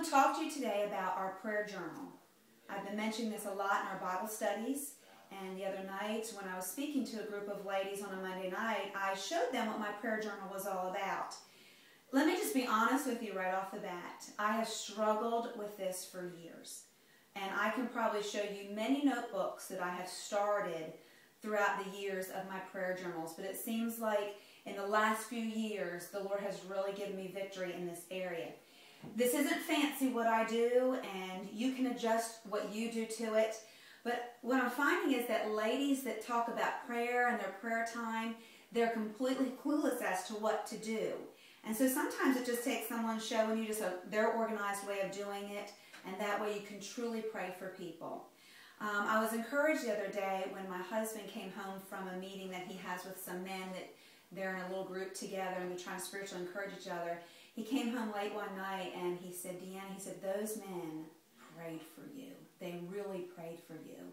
to talk to you today about our prayer journal. I've been mentioning this a lot in our Bible studies, and the other night when I was speaking to a group of ladies on a Monday night, I showed them what my prayer journal was all about. Let me just be honest with you right off the bat. I have struggled with this for years, and I can probably show you many notebooks that I have started throughout the years of my prayer journals, but it seems like in the last few years, the Lord has really given me victory in this area. This isn't fancy what I do, and you can adjust what you do to it. But what I'm finding is that ladies that talk about prayer and their prayer time, they're completely clueless as to what to do. And so sometimes it just takes someone showing you just their organized way of doing it, and that way you can truly pray for people. I was encouraged the other day when my husband came home from a meeting that he has with some men that they're in a little group together and they're trying to spiritually encourage each other. He came home late one night and he said, "Deanna," he said, "those men prayed for you. They really prayed for you."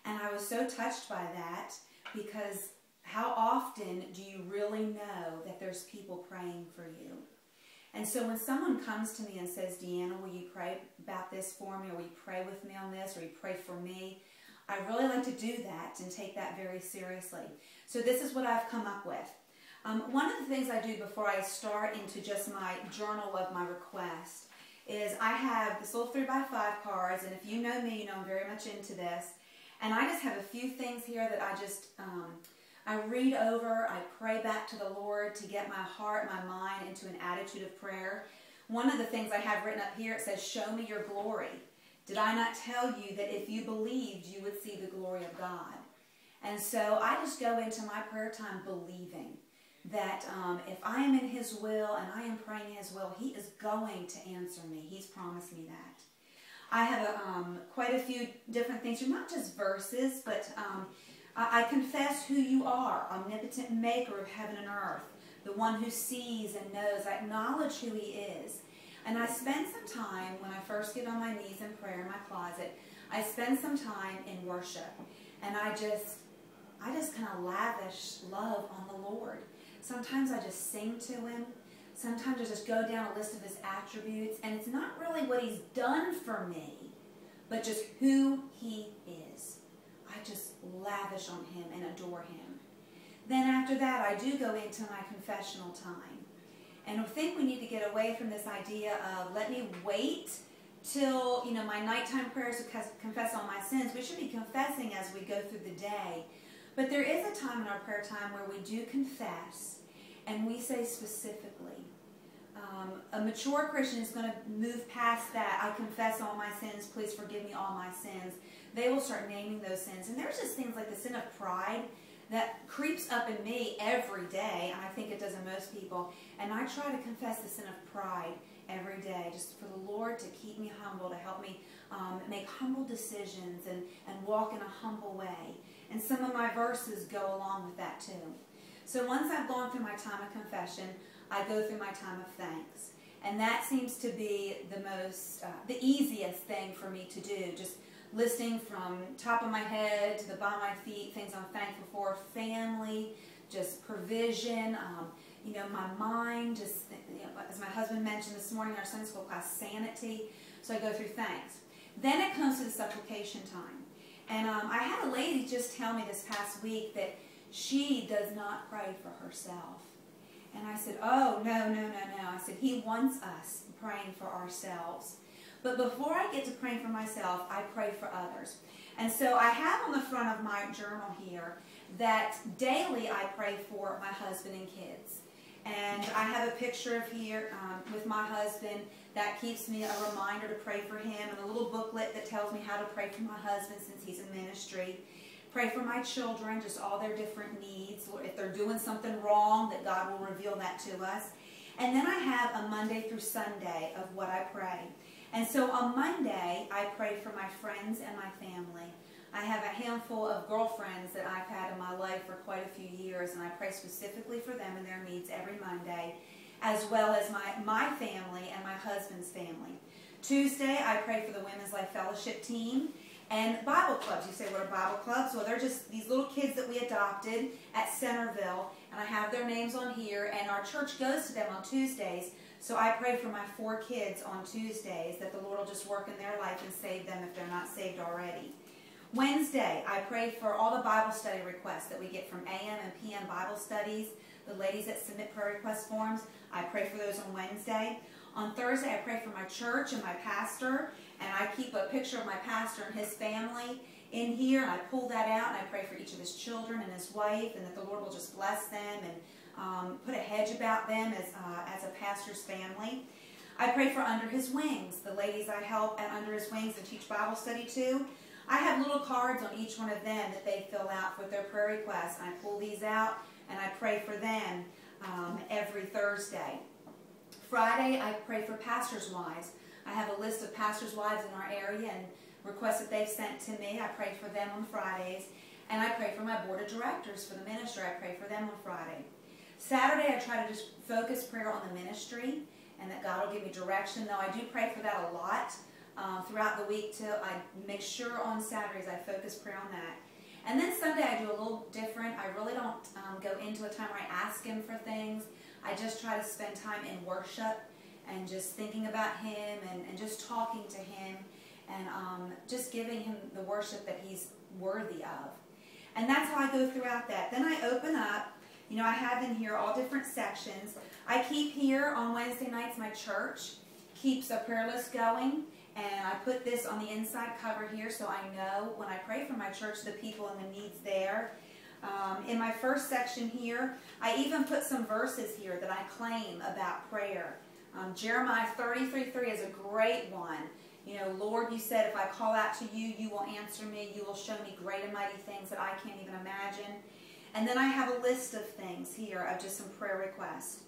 And I was so touched by that, because how often do you really know that there's people praying for you? And so when someone comes to me and says, "Deanna, will you pray about this for me, or will you pray with me on this, or will you pray for me?" I really like to do that and take that very seriously. So this is what I've come up with. One of the things I do before I start into just my journal of my request is I have this little 3x5 cards, and if you know me, you know I'm very much into this. And I just have a few things here that I read over, I pray back to the Lord to get my heart, my mind into an attitude of prayer. One of the things I have written up here, it says, "Show me your glory. Did I not tell you that if you believed, you would see the glory of God?" And so I just go into my prayer time believing that if I am in His will and I am praying His will, He is going to answer me. He's promised me that. I have quite a few different things. They're not just verses, but I confess who you are, omnipotent maker of heaven and earth, the one who sees and knows. I acknowledge who He is. And I spend some time, when I first get on my knees in prayer in my closet, I spend some time in worship. And I just kind of lavish love on the Lord. Sometimes I just sing to Him. Sometimes I just go down a list of His attributes. And it's not really what He's done for me, but just who He is. I just lavish on Him and adore Him. Then after that, I do go into my confessional time. And I think we need to get away from this idea of, let me wait till, my nighttime prayers to confess all my sins. We should be confessing as we go through the day. But there is a time in our prayer time where we do confess, and we say specifically. A mature Christian is going to move past that. I confess all my sins. Please forgive me all my sins. They will start naming those sins. And there's just things like the sin of pride that creeps up in me every day, and I think it does in most people. And I try to confess the sin of pride every day, just for the Lord to keep me humble, to help me make humble decisions and walk in a humble way. And some of my verses go along with that too. So once I've gone through my time of confession, I go through my time of thanks. And that seems to be the easiest thing for me to do, just listing from top of my head to the bottom of my feet, things I'm thankful for, family, just provision, my mind, just, as my husband mentioned this morning in our Sunday school class, sanity. So I go through thanks. Then it comes to the supplication time. And I had a lady just tell me this past week that she does not pray for herself. And I said, "Oh, no. I said, He wants us praying for ourselves. But before I get to praying for myself, I pray for others." And so I have on the front of my journal here that daily I pray for my husband and kids. And I have a picture of here with my husband that keeps me a reminder to pray for him, and a little booklet that tells me how to pray for my husband since he's in ministry. Pray for my children, just all their different needs. If they're doing something wrong, that God will reveal that to us. And then I have a Monday through Sunday of what I pray. And so on Monday, I pray for my friends and my family. I have a handful of girlfriends that I've had in my life for quite a few years, and I pray specifically for them and their needs every Monday, as well as my family and my husband's family. Tuesday, I pray for the Women's Life Fellowship team and Bible clubs. You say, what are Bible clubs? Well, they're just these little kids that we adopted at Centerville, and I have their names on here, and our church goes to them on Tuesdays So I pray for my 4 kids on Tuesdays that the Lord will just work in their life and save them if they're not saved already. Wednesday, I pray for all the Bible study requests that we get from AM and PM Bible studies. The ladies that submit prayer request forms, I pray for those on Wednesday. On Thursday, I pray for my church and my pastor, and I keep a picture of my pastor and his family in here, and I pull that out, and I pray for each of his children and his wife, and that the Lord will just bless them and put a hedge about them as a pastor's family. I pray for Under His Wings, the ladies I help at Under His Wings and teach Bible study to. I have little cards on each one of them that they fill out with their prayer requests. I pull these out and I pray for them every Thursday. Friday, I pray for pastors' wives. I have a list of pastors' wives in our area and requests that they've sent to me. I pray for them on Fridays. And I pray for my board of directors for the ministry. I pray for them on Friday. Saturday, I try to just focus prayer on the ministry and that God will give me direction, though I do pray for that a lot. Throughout the week till I make sure on Saturdays I focus prayer on that. And then Sunday I do a little different. I really don't go into a time where I ask Him for things. I just try to spend time in worship and just thinking about Him and just talking to Him and just giving Him the worship that He's worthy of. And that's how I go throughout that. Then I open up. You know, I have in here all different sections. I keep here on Wednesday nights, my church keeps a prayer list going. And I put this on the inside cover here so I know when I pray for my church the people and the needs there. In my first section here, I even put some verses here that I claim about prayer. Jeremiah 33:3 is a great one. You know, Lord, you said if I call out to you, you will answer me. You will show me great and mighty things that I can't even imagine. And then I have a list of things here of just some prayer requests.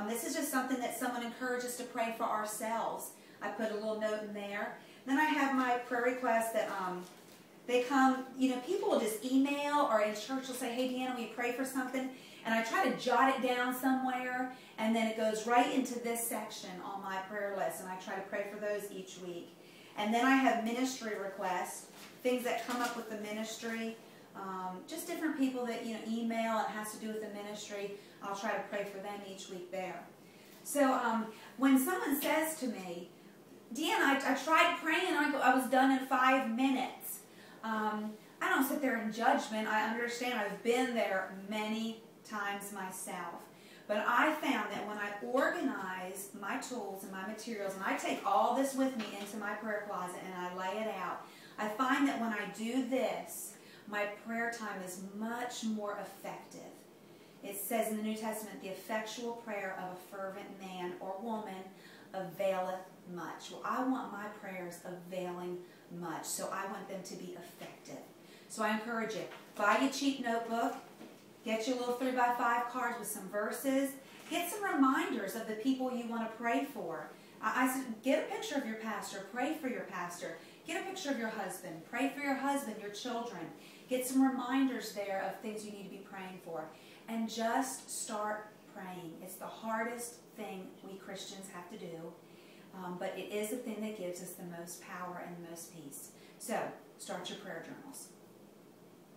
This is just something that someone encourages to pray for ourselves. I put a little note in there. Then I have my prayer requests that they come, you know, people will just email or in church will say, hey, Deanna, will you pray for something? And I try to jot it down somewhere, and then it goes right into this section on my prayer list, and I try to pray for those each week. And then I have ministry requests, things that come up with the ministry, just different people that, you know, email, it has to do with the ministry. I'll try to pray for them each week there. So when someone says to me, Deanna, I tried praying and I was done in 5 minutes. I don't sit there in judgment. I understand. I've been there many times myself. But I found that when I organize my tools and my materials and I take all this with me into my prayer closet and I lay it out, I find that when I do this, my prayer time is much more effective. It says in the New Testament, the effectual prayer of a fervent man or woman availeth much. Well, I want my prayers availing much, so I want them to be effective. So I encourage you, buy you a cheap notebook, get you a little 3x5 cards with some verses, get some reminders of the people you want to pray for. I said, get a picture of your pastor, pray for your pastor. Get a picture of your husband, pray for your husband, your children. Get some reminders there of things you need to be praying for. And just start praying. It's the hardest thing we Christians have to do, but it is the thing that gives us the most power and the most peace. So, start your prayer journals.